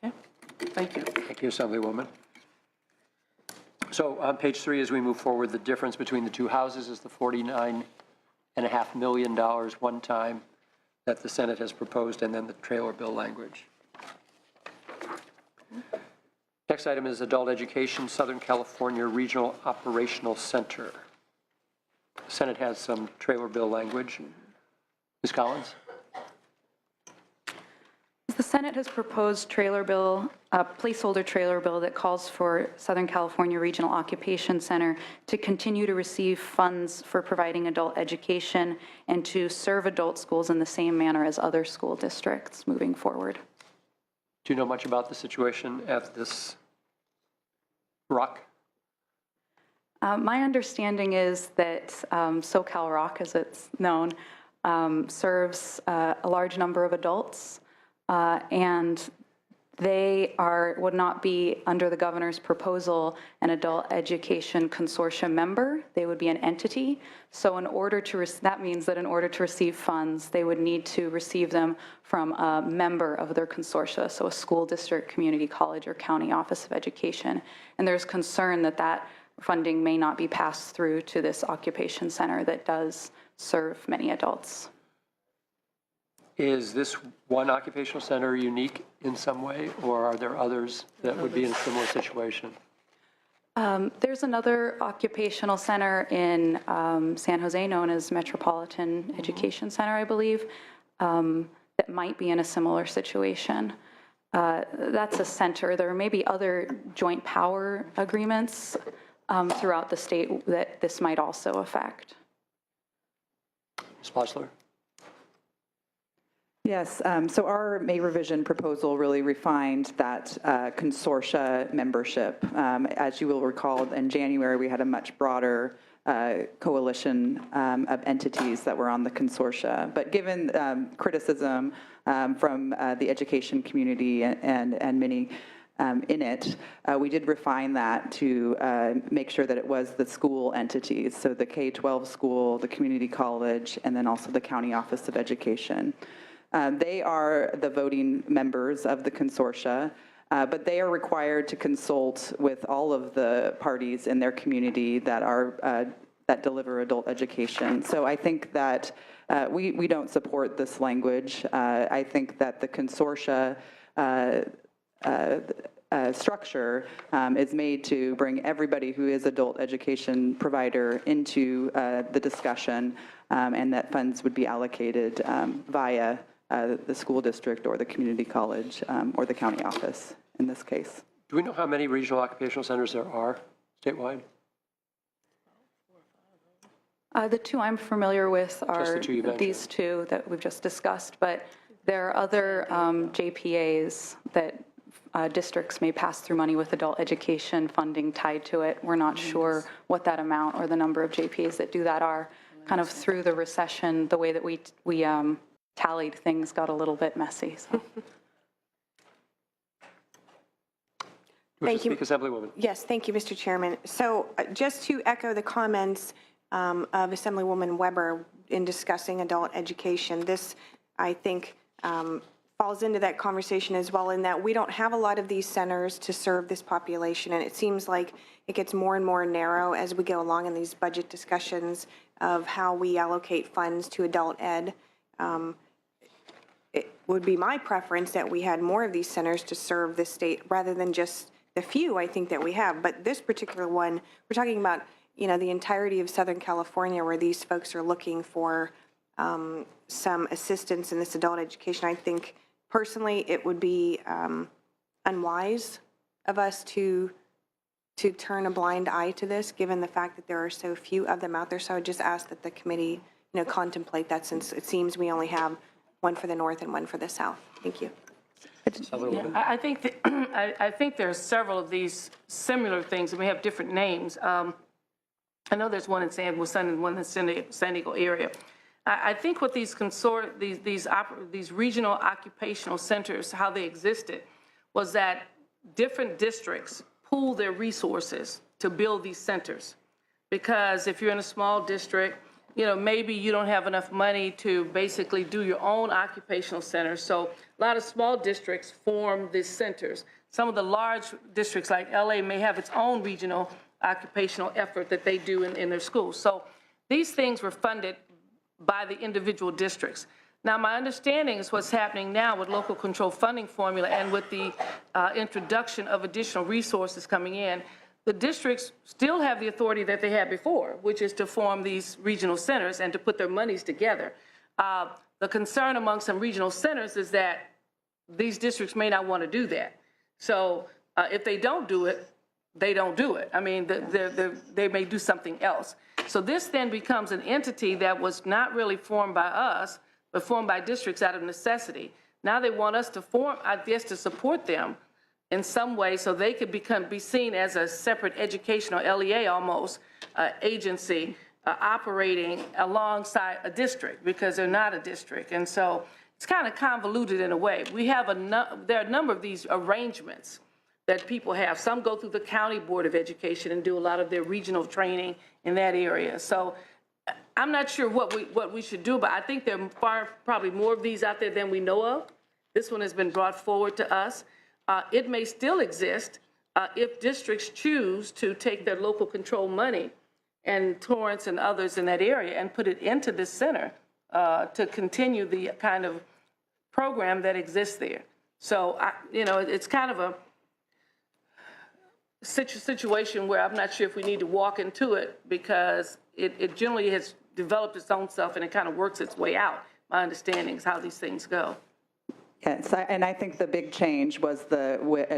Okay, thank you. Thank you, Assemblywoman. So on page 3, as we move forward, the difference between the two houses is the $49.5 million one time that the Senate has proposed, and then the trailer bill language. Next item is Adult Education, Southern California Regional Operational Center. The Senate has some trailer bill language. Ms. Collins? The Senate has proposed trailer bill, a placeholder trailer bill that calls for Southern California Regional Occupation Center to continue to receive funds for providing adult education and to serve adult schools in the same manner as other school districts moving forward. Do you know much about the situation at this ROC? My understanding is that SoCal ROC, as it's known, serves a large number of adults, and they would not be, under the governor's proposal, an adult education consortium member. They would be an entity. So in order to, that means that in order to receive funds, they would need to receive them from a member of their consortia, so a school district, community college, or county office of education. And there's concern that that funding may not be passed through to this occupation center that does serve many adults. Is this one occupational center unique in some way, or are there others that would be in a similar situation? There's another occupational center in San Jose known as Metropolitan Education Center, I believe, that might be in a similar situation. That's a center. There may be other joint power agreements throughout the state that this might also affect. Ms. Bossler? Yes, so our May revision proposal really refined that consortia membership. As you will recall, in January, we had a much broader coalition of entities that were on the consortia. But given criticism from the education community and many in it, we did refine that to make sure that it was the school entities, so the K-12 school, the community college, and then also the county office of education. They are the voting members of the consortia, but they are required to consult with all of the parties in their community that are that deliver adult education. So I think that we don't support this language. I think that the consortia structure is made to bring everybody who is adult education provider into the discussion, and that funds would be allocated via the school district or the community college or the county office in this case. Do we know how many regional occupational centers there are statewide? The two I'm familiar with are these two that we've just discussed, but there are other JPAs that districts may pass through money with adult education funding tied to it. We're not sure what that amount or the number of JPAs that do that are. Kind of through the recession, the way that we tallied things got a little bit messy. So. Thank you, Assemblywoman. Yes, thank you, Mr. Chairman. So just to echo the comments of Assemblywoman Weber in discussing adult education, this, I think, falls into that conversation as well, in that we don't have a lot of these centers to serve this population, and it seems like it gets more and more narrow as we go along in these budget discussions of how we allocate funds to adult ed. It would be my preference that we had more of these centers to serve the state rather than just the few I think that we have. But this particular one, we're talking about, you know, the entirety of Southern California where these folks are looking for some assistance in this adult education. I think personally it would be unwise of us to turn a blind eye to this, given the fact that there are so few of them out there. So I would just ask that the committee, you know, contemplate that, since it seems we only have one for the north and one for the south. Thank you. Yeah, I think there are several of these similar things, and we have different names. I know there's one in San Jose and one in the San Diego area. I think what these regional occupational centers, how they existed, was that different districts pool their resources to build these centers. Because if you're in a small district, maybe you don't have enough money to basically do your own occupational centers. So a lot of small districts form these centers. Some of the large districts like LA may have its own regional occupational effort that they do in their schools. So these things were funded by the individual districts. Now, my understanding is what's happening now with local control funding formula and with the introduction of additional resources coming in, the districts still have the authority that they had before, which is to form these regional centers and to put their monies together. The concern among some regional centers is that these districts may not want to do that. So if they don't do it, they don't do it. I mean, they may do something else. So this then becomes an entity that was not really formed by us, but formed by districts out of necessity. Now they want us to form, I guess, to support them in some way so they could be seen as a separate educational LEA almost agency operating alongside a district because they're not a district. And so it's kind of convoluted in a way. We have there are a number of these arrangements that people have. Some go through the County Board of Education and do a lot of their regional training in that area. So I'm not sure what we should do, but I think there are probably more of these out there than we know of. This one has been brought forward to us. It may still exist if districts choose to take their local control money and Torrance and others in that area and put it into this center to continue the kind of program that exists there. So, it's kind of a situation where I'm not sure if we need to walk into it because it generally has developed its own self and it kind of works its way out. My understanding is how these things go. Yes, and I think the big change was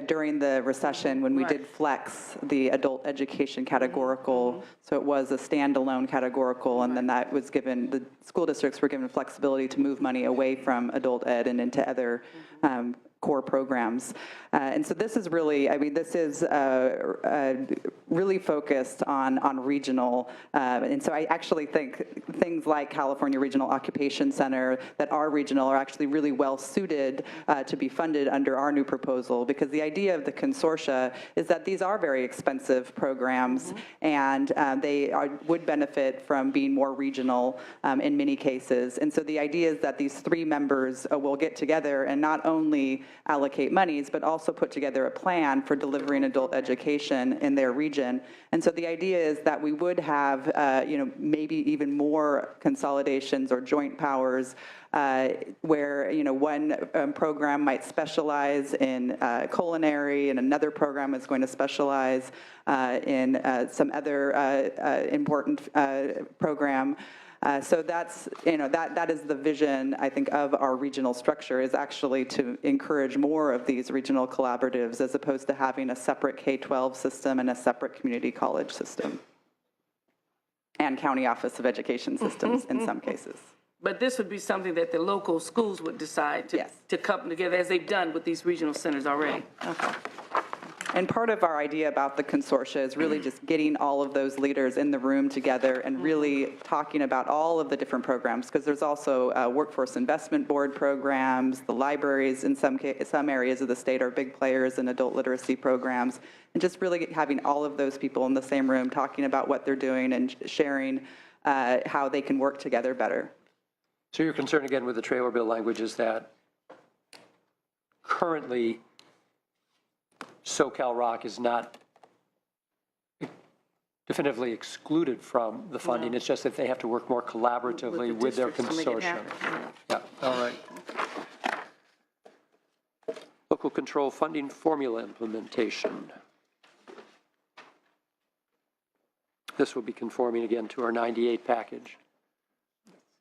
during the recession when we did flex the adult education categorical. So it was a standalone categorical, and then that was given, the school districts were given flexibility to move money away from adult ed and into other core programs. And so this is really, this is really focused on regional. And so I actually think things like California Regional Occupation Center that are regional are actually really well suited to be funded under our new proposal, because the idea of the consortia is that these are very expensive programs, and they would benefit from being more regional in many cases. And so the idea is that these three members will get together and not only allocate monies, but also put together a plan for delivering adult education in their region. And so the idea is that we would have, maybe even more consolidations or joint powers where, one program might specialize in culinary and another program is going to specialize in some other important program. So that's, that is the vision, I think, of our regional structure, is actually to encourage more of these regional collaboratives as opposed to having a separate K-12 system and a separate community college system and county office of education systems in some cases. But this would be something that the local schools would decide to come together, as they've done with these regional centers already. Okay. And part of our idea about the consortia is really just getting all of those leaders in the room together and really talking about all of the different programs, because there's also workforce investment board programs, the libraries in some areas of the state are big players in adult literacy programs, and just really having all of those people in the same room talking about what they're doing and sharing how they can work together better. So your concern again with the trailer bill language is that currently SoCal Rock is not definitively excluded from the funding. No. It's just that they have to work more collaboratively with their consortium. Yeah, all right. Local control funding formula implementation. This will be conforming again to our 98 package.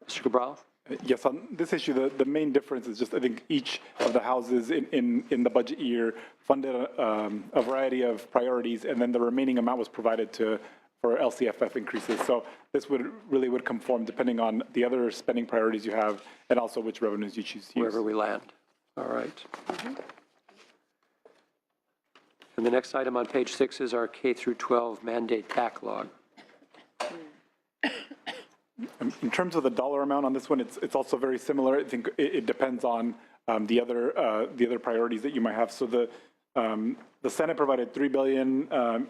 Mr. Cabral? Yes, on this issue, the main difference is just, I think, each of the houses in the budget year funded a variety of priorities, and then the remaining amount was provided for LCFF increases. So this would conform depending on the other spending priorities you have and also which revenues you choose to use. Wherever we land. All right. And the next item on page 6 is our K through 12 mandate backlog. In terms of the dollar amount on this one, it's also very similar. I think it depends on the other priorities that you might have. So the Senate provided $3 billion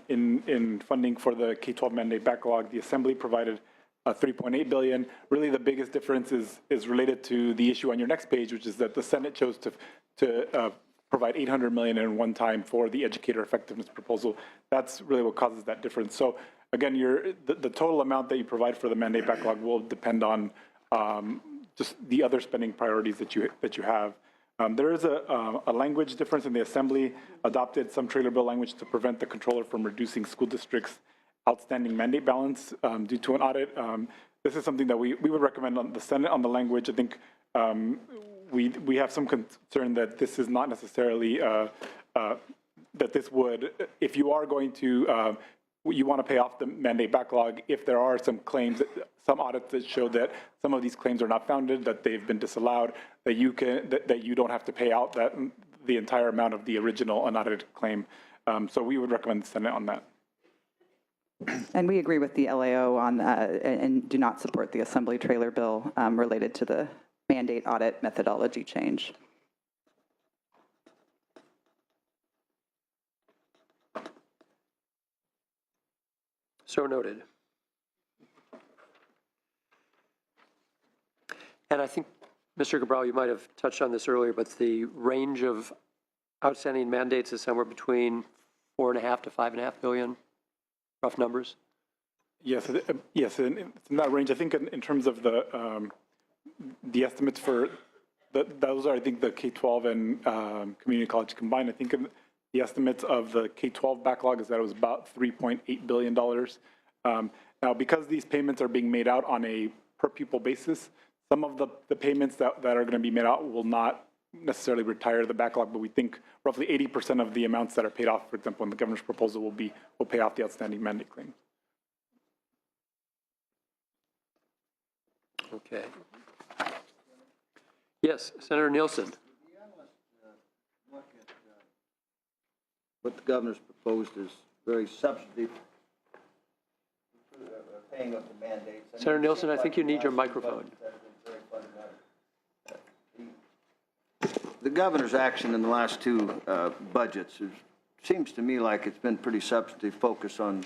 in funding for the K-12 mandate backlog. The Assembly provided $3.8 billion. Really, the biggest difference is related to the issue on your next page, which is that the Senate chose to provide $800 million in one time for the educator effectiveness proposal. That's really what causes that difference. So again, the total amount that you provide for the mandate backlog will depend on just the other spending priorities that you have. There is a language difference in the Assembly adopted some trailer bill language to prevent the controller from reducing school districts' outstanding mandate balance due to an audit. This is something that we would recommend on the Senate on the language. I think we have some concern that this is not necessarily that this would, if you are going to you want to pay off the mandate backlog, if there are some claims, some audits that show that some of these claims are not founded, that they've been disallowed, that you don't have to pay out the entire amount of the original unaudited claim. So we would recommend the Senate on that. And we agree with the LAO on and do not support the Assembly trailer bill related to the mandate audit methodology change. So noted. And I think, Mr. Cabral, you might have touched on this earlier, but the range of outstanding mandates is somewhere between $4.5 to $5.5 billion, rough numbers. Yes, yes, and it's in that range. I think in terms of the estimates for those are, I think, the K-12 and community college combined. I think the estimates of the K-12 backlog is that it was about $3.8 billion. Now, because these payments are being made out on a per pupil basis, some of the payments that are going to be made out will not necessarily retire the backlog, but we think roughly 80% of the amounts that are paid off, for example, in the governor's proposal will pay off the outstanding mandate claims. Okay. Yes, Senator Nielsen. What the governor's proposed is very substantive, paying of the mandates. Senator Nielsen, I think you need your microphone. The governor's action in the last two budgets seems to me like it's been pretty substantive focus on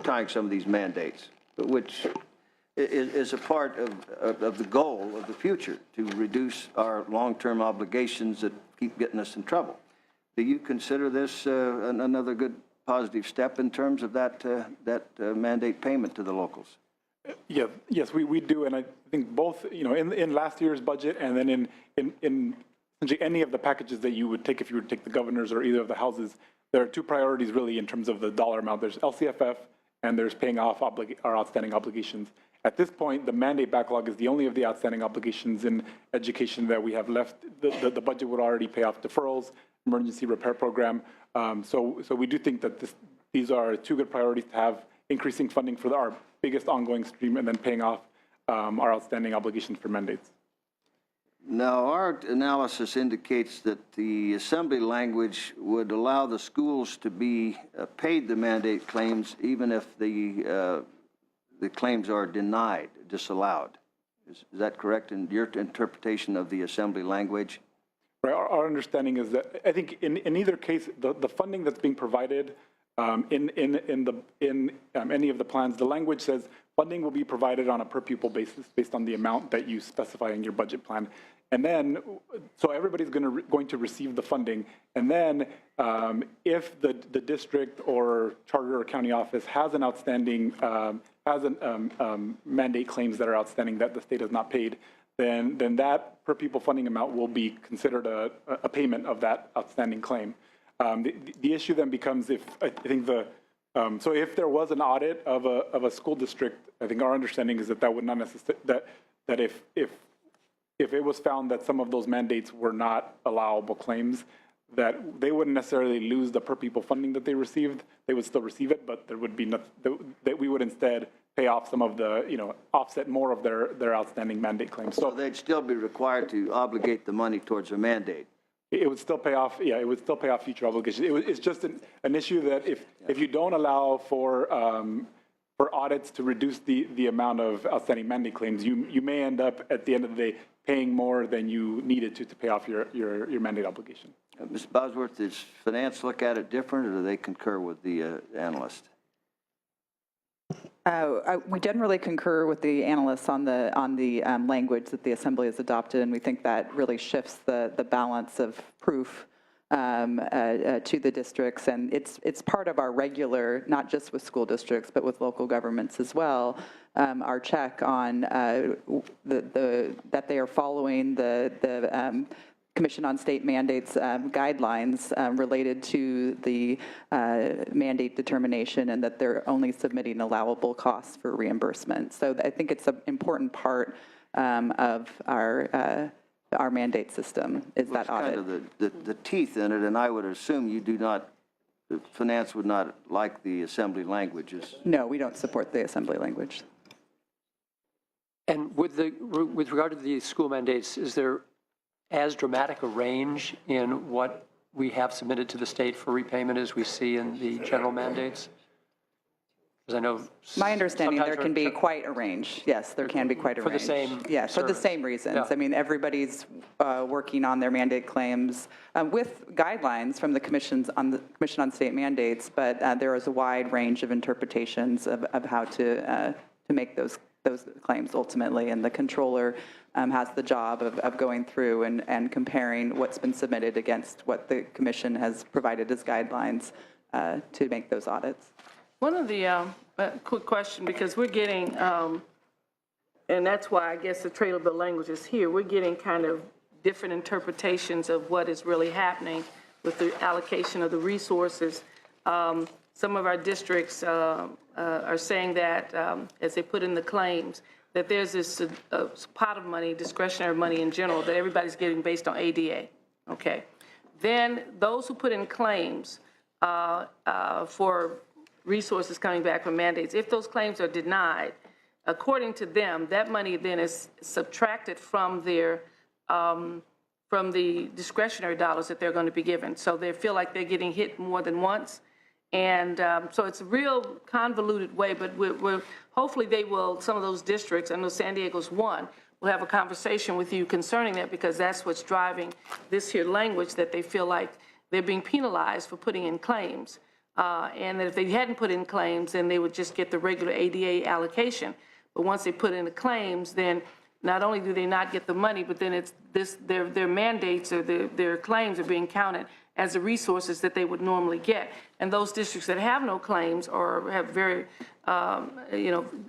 tying some of these mandates, but which is a part of the goal of the future to reduce our long-term obligations that keep getting us in trouble. Do you consider this another good positive step in terms of that mandate payment to the locals? Yeah, yes, we do, and I think both, in last year's budget and then in essentially any of the packages that you would take if you would take the governor's or either of the houses, there are two priorities really in terms of the dollar amount. There's LCFF and there's paying off our outstanding obligations. At this point, the mandate backlog is the only of the outstanding obligations in education that we have left. The budget would already pay off deferrals, emergency repair program. So we do think that these are two good priorities to have: increasing funding for our biggest ongoing stream and then paying off our outstanding obligations for mandates. Now, our analysis indicates that the Assembly language would allow the schools to be paid the mandate claims even if the claims are denied, disallowed. Is that correct in your interpretation of the Assembly language? Right. Our understanding is that I think in either case, the funding that's being provided in any of the plans, the language says funding will be provided on a per pupil basis based on the amount that you specify in your budget plan. And then, so everybody's going to receive the funding. And then if the district or charter or county office has an outstanding, mandate claims that are outstanding that the state has not paid, then that per pupil funding amount will be considered a payment of that outstanding claim. The issue then becomes if so if there was an audit of a school district, I think our understanding is that would not necessarily that if it was found that some of those mandates were not allowable claims, that they wouldn't necessarily lose the per pupil funding that they received. They would still receive it, but there would be that we would instead pay off some of the, offset more of their outstanding mandate claims. So they'd still be required to obligate the money towards a mandate. It would still pay off. Yeah, it would still pay off future obligations. It's just an issue that if you don't allow for audits to reduce the amount of outstanding mandate claims, you may end up at the end of the day paying more than you needed to pay off your mandate obligation. Ms. Bosworth, does finance look at it different, or do they concur with the analyst? We generally concur with the analysts on the language that the Assembly has adopted, and we think that really shifts the balance of proof to the districts, and it's part of our regular, not just with school districts, but with local governments as well, our check on that they are following the Commission on State Mandates guidelines related to the mandate determination, and that they're only submitting allowable costs for reimbursement. So I think it's an important part of our mandate system is that audit. Kind of the teeth in it, and I would assume you do not, the finance would not like the Assembly languages. No, we don't support the Assembly language. And with regard to the school mandates, is there as dramatic a range in what we have submitted to the state for repayment as we see in the general mandates? Because I know my understanding, there can be quite a range. Yes, there can be quite a range. For the same yeah, for the same reasons. Yeah. I mean, everybody's working on their mandate claims with guidelines from the Commission on State Mandates, but there is a wide range of interpretations of how to make those claims ultimately, and the controller has the job of going through and comparing what's been submitted against what the Commission has provided as guidelines to make those audits. One of the, quick question, because we're getting, and that's why I guess the trailer bill language is here, we're getting kind of different interpretations of what is really happening with the allocation of the resources. Some of our districts are saying that, as they put in the claims, that there's this pot of money, discretionary money in general, that everybody's getting based on ADA, okay? Then those who put in claims for resources coming back from mandates, if those claims are denied, according to them, that money then is subtracted from their, from the discretionary dollars that they're going to be given. So they feel like they're getting hit more than once. And so it's a real convoluted way, but we're hopefully they will, some of those districts, I know San Diego's one, will have a conversation with you concerning that, because that's what's driving this here language, that they feel like they're being penalized for putting in claims. And that if they hadn't put in claims, then they would just get the regular ADA allocation. But once they put in the claims, then not only do they not get the money, but then it's their mandates or their claims are being counted as the resources that they would normally get. And those districts that have no claims or have very,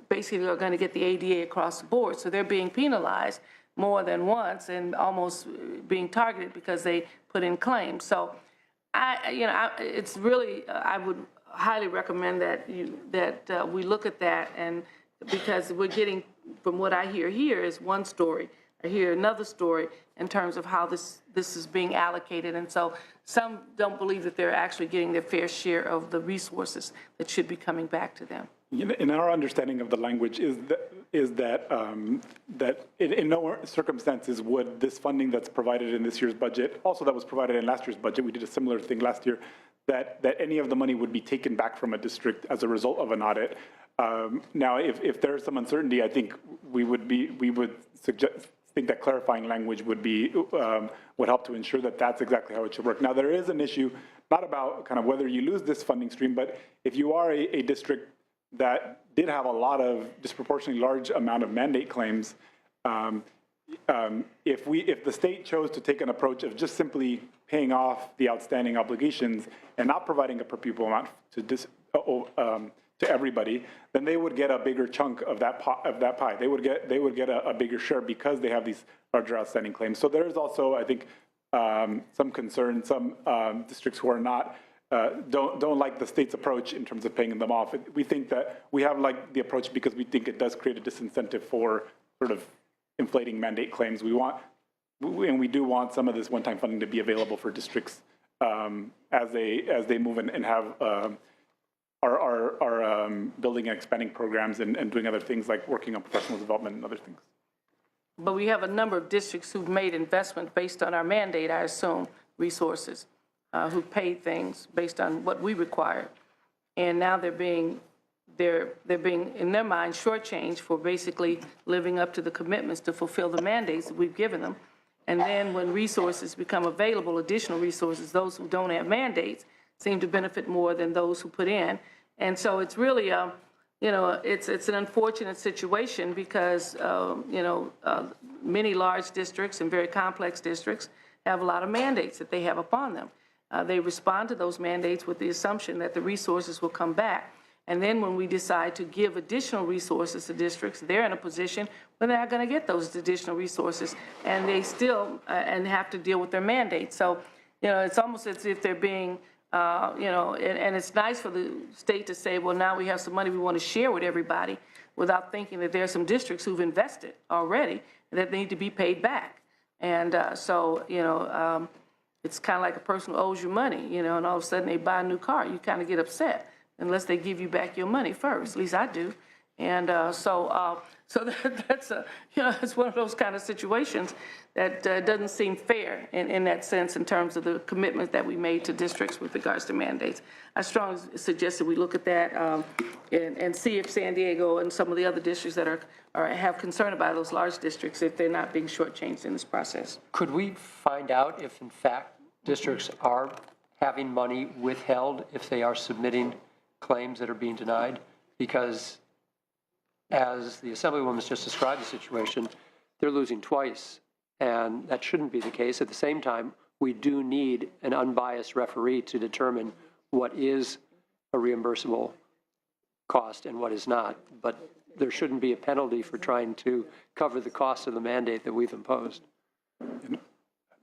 basically are going to get the ADA across the board. So they're being penalized more than once and almost being targeted because they put in claims. So it's really, I would highly recommend that we look at that, and because we're getting, from what I hear here is one story, I hear another story in terms of how this is being allocated, and so some don't believe that they're actually getting their fair share of the resources that should be coming back to them. In our understanding of the language is that in no circumstances would this funding that's provided in this year's budget, also that was provided in last year's budget, we did a similar thing last year, that any of the money would be taken back from a district as a result of an audit. Now, if there's some uncertainty, I think we would think that clarifying language would help to ensure that that's exactly how it should work. Now, there is an issue, not about kind of whether you lose this funding stream, but if you are a district that did have a lot of disproportionately large amount of mandate claims, if the state chose to take an approach of just simply paying off the outstanding obligations and not providing a per pupil amount to everybody, then they would get a bigger chunk of that pie. They would get a bigger share because they have these larger outstanding claims. So there is also, I think, some concern. Some districts who are not don't like the state's approach in terms of paying them off. We think that we have liked the approach because we think it does create a disincentive for sort of inflating mandate claims. We do want some of this one-time funding to be available for districts as they move and have our building and expanding programs and doing other things like working on professional development and other things. But we have a number of districts who've made investment based on our mandate, I assume, resources, who've paid things based on what we require. And now they're being, in their mind, shortchanged for basically living up to the commitments to fulfill the mandates that we've given them. And then when resources become available, additional resources, those who don't have mandates seem to benefit more than those who put in. And so it's really, it's an unfortunate situation because, many large districts and very complex districts have a lot of mandates that they have upon them. They respond to those mandates with the assumption that the resources will come back. And then when we decide to give additional resources to districts, they're in a position where they're not going to get those additional resources, and they still and have to deal with their mandates. So, it's almost as if they're being, and it's nice for the state to say, well, now we have some money we want to share with everybody, without thinking that there are some districts who've invested already that they need to be paid back. And it's kind of like a person who owes you money, and all of a sudden they buy a new car. You kind of get upset unless they give you back your money first. At least I do. And so that's it's one of those kind of situations that doesn't seem fair in that sense in terms of the commitment that we made to districts with regards to mandates. I strongly suggest that we look at that and see if San Diego and some of the other districts that have concern about those large districts, if they're not being shortchanged in this process. Could we find out if, in fact, districts are having money withheld if they are submitting claims that are being denied? Because as the Assemblywoman's just described the situation, they're losing twice, and that shouldn't be the case. At the same time, we do need an unbiased referee to determine what is a reimbursable cost and what is not. But there shouldn't be a penalty for trying to cover the cost of the mandate that we've imposed. And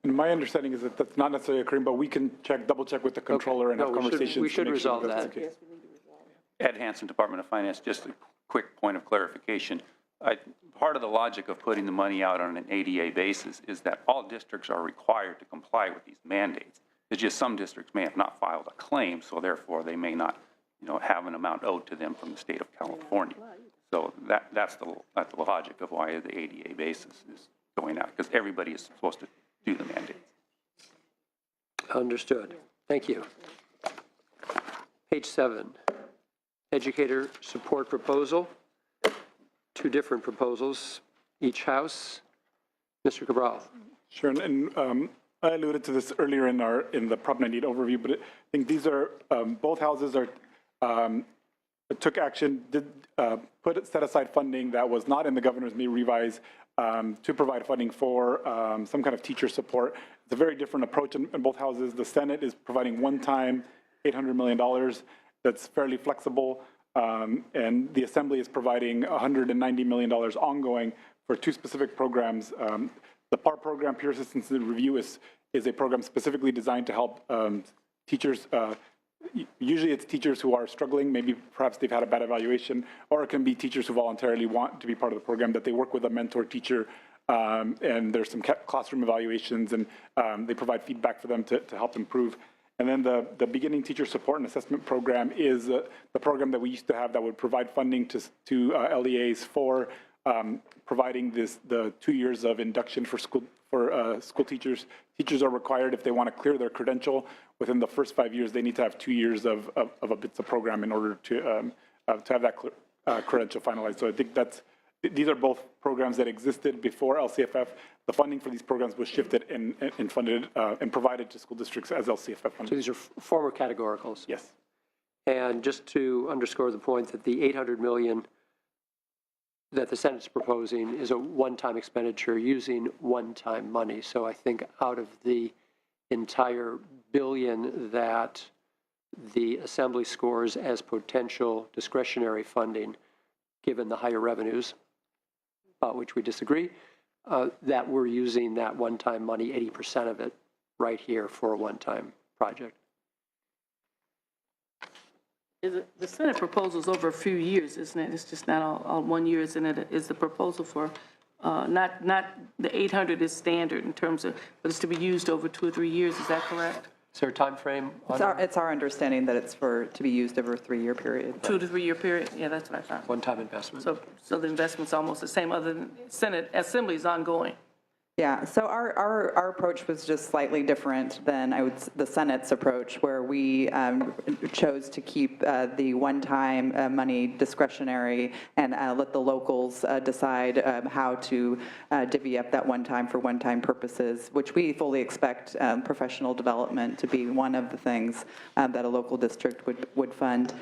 my understanding is that that's not necessarily occurring, but we can double check with the controller and have conversations. We should to make sure resolve that's that. the case. Ed Hansen, Department of Finance, just a quick point of clarification. Part of the logic of putting the money out on an ADA basis is that all districts are required to comply with these mandates. It's just some districts may have not filed a claim, so therefore they may not, have an amount owed to them from the state of California. So that's the logic of why the ADA basis is going out, because everybody is supposed to do the mandate. Understood. Thank you. Page 7, educator support proposal. 2 different proposals, each house. Mr. Cabral. Sure, and I alluded to this earlier in the Prop 98 overview, but I think these are both houses took action, set aside funding that was not in the governor's May revise to provide funding for some kind of teacher support. It's a very different approach in both houses. The Senate is providing one-time $800 million that's fairly flexible, and the Assembly is providing $190 million ongoing for 2 specific programs. The PAR program, Peer Assistance and Review, is a program specifically designed to help teachers. Usually it's teachers who are struggling, maybe perhaps they've had a bad evaluation, or it can be teachers who voluntarily want to be part of the program, that they work with a mentor teacher, and there's some classroom evaluations, and they provide feedback for them to help improve. And then the Beginning Teacher Support and Assessment Program is the program that we used to have that would provide funding to LEAs for providing the 2 years of induction for school teachers. Teachers are required, if they want to clear their credential within the first 5 years, they need to have 2 years of a BITSA program in order to have that credential finalized. So I think these are both programs that existed before LCFF. The funding for these programs was shifted and funded and provided to school districts as LCFF funding. So these are former categoricals? Yes. And just to underscore the point that the $800 million that the Senate's proposing is a one-time expenditure using one-time money. So I think out of the entire billion that the Assembly scores as potential discretionary funding, given the higher revenues, about which we disagree, that we're using that one-time money, 80% of it, right here for a one-time project. The Senate proposal is over a few years, isn't it? It's just not all 1 year, isn't it? Is the proposal for, not the 800 is standard in terms of, but it's to be used over 2 or 3 years, is that correct? Is there a time frame? It's our understanding that it's to be used over a 3-year period. 2 to 3 year period? Yeah, that's what I thought. One-time investment. So the investment's almost the same, other than Senate Assembly is ongoing. Yeah, so our approach was just slightly different than the Senate's approach, where we chose to keep the one-time money discretionary and let the locals decide how to divvy up that one-time for one-time purposes, which we fully expect professional development to be one of the things that a local district would fund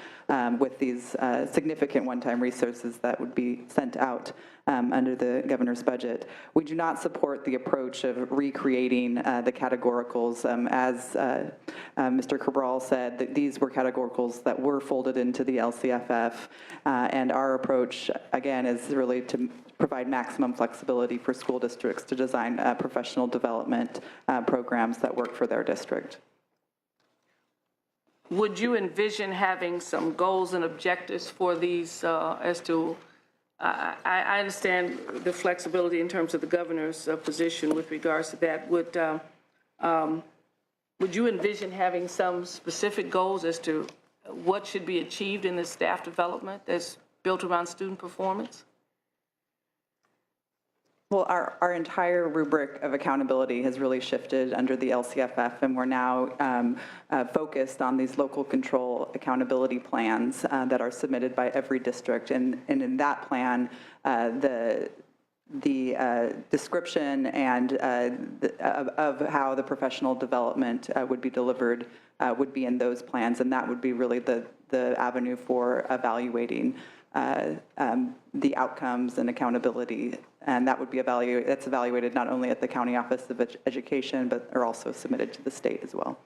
with these significant one-time resources that would be sent out under the governor's budget. We do not support the approach of recreating the categoricals. As Mr. Cabral said, that these were categoricals that were folded into the LCFF, and our approach, again, is really to provide maximum flexibility for school districts to design professional development programs that work for their district. Would you envision having some goals and objectives for these as to, I understand the flexibility in terms of the governor's position with regards to that. Would you envision having some specific goals as to what should be achieved in the staff development that's built around student performance? Well, our entire rubric of accountability has really shifted under the LCFF, and we're now focused on these local control accountability plans that are submitted by every district. And in that plan, the description and of how the professional development would be delivered would be in those plans, and that would be really the avenue for evaluating the outcomes and accountability, and that would be that's evaluated not only at the County Office of Education, but are also submitted to the state as well.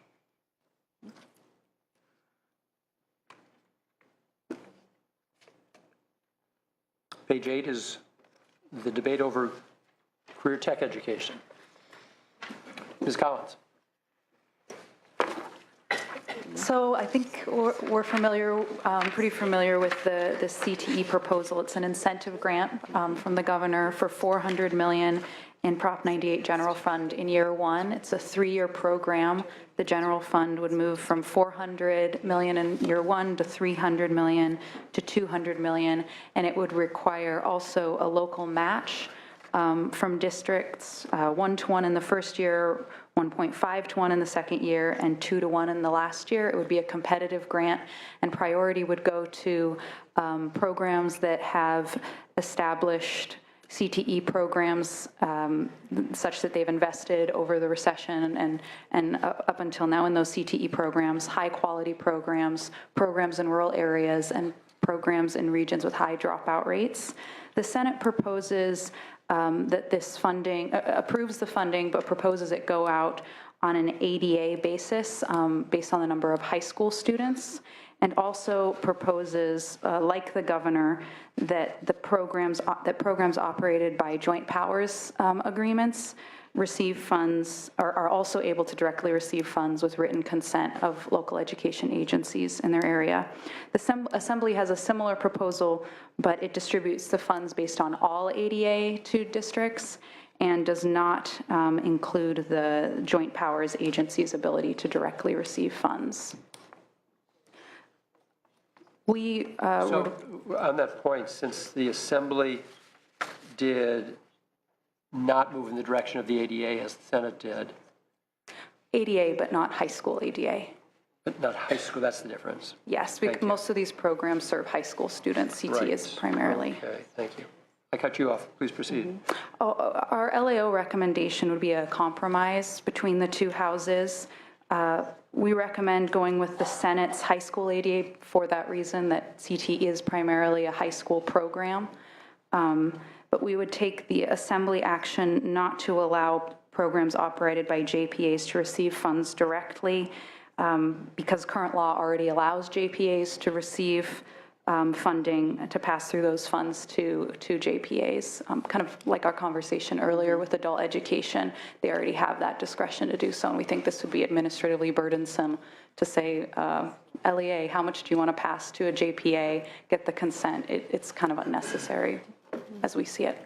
Page 8 is the debate over career tech education. Ms. Collins. So I think we're familiar, pretty familiar with the CTE proposal. It's an incentive grant from the governor for $400 million in Prop 98 general fund in year one. It's a 3-year program. The general fund would move from $400 million in year one to $300 million to $200 million, and it would require also a local match from districts, 1-to-1 in the first year, 1.5-to-1 in the second year, and 2-to-1 in the last year. It would be a competitive grant, and priority would go to programs that have established CTE programs such that they've invested over the recession and up until now in those CTE programs, high-quality programs, programs in rural areas, and programs in regions with high dropout rates. The Senate proposes that this funding, approves the funding, but proposes it go out on an ADA basis based on the number of high school students, and also proposes, like the governor, that the programs operated by joint powers agreements receive funds, are also able to directly receive funds with written consent of local education agencies in their area. The Assembly has a similar proposal, but it distributes the funds based on all ADA to districts and does not include the joint powers agency's ability to directly receive funds. So on that point, since the Assembly did not move in the direction of the ADA as the Senate did. ADA, but not high school ADA. But not high school, that's the difference. Yes, most of these programs serve high school students. CT is primarily. Okay, thank you. I cut you off. Please proceed. Mm-hmm. Our LAO recommendation would be a compromise between the two houses. We recommend going with the Senate's high school ADA for that reason, that CT is primarily a high school program. But we would take the Assembly action not to allow programs operated by JPAs to receive funds directly because current law already allows JPAs to receive funding to pass through those funds to JPAs. Kind of like our conversation earlier with adult education, they already have that discretion to do so, and we think this would be administratively burdensome to say, LEA, how much do you want to pass to a JPA, get the consent? It's kind of unnecessary as we see it.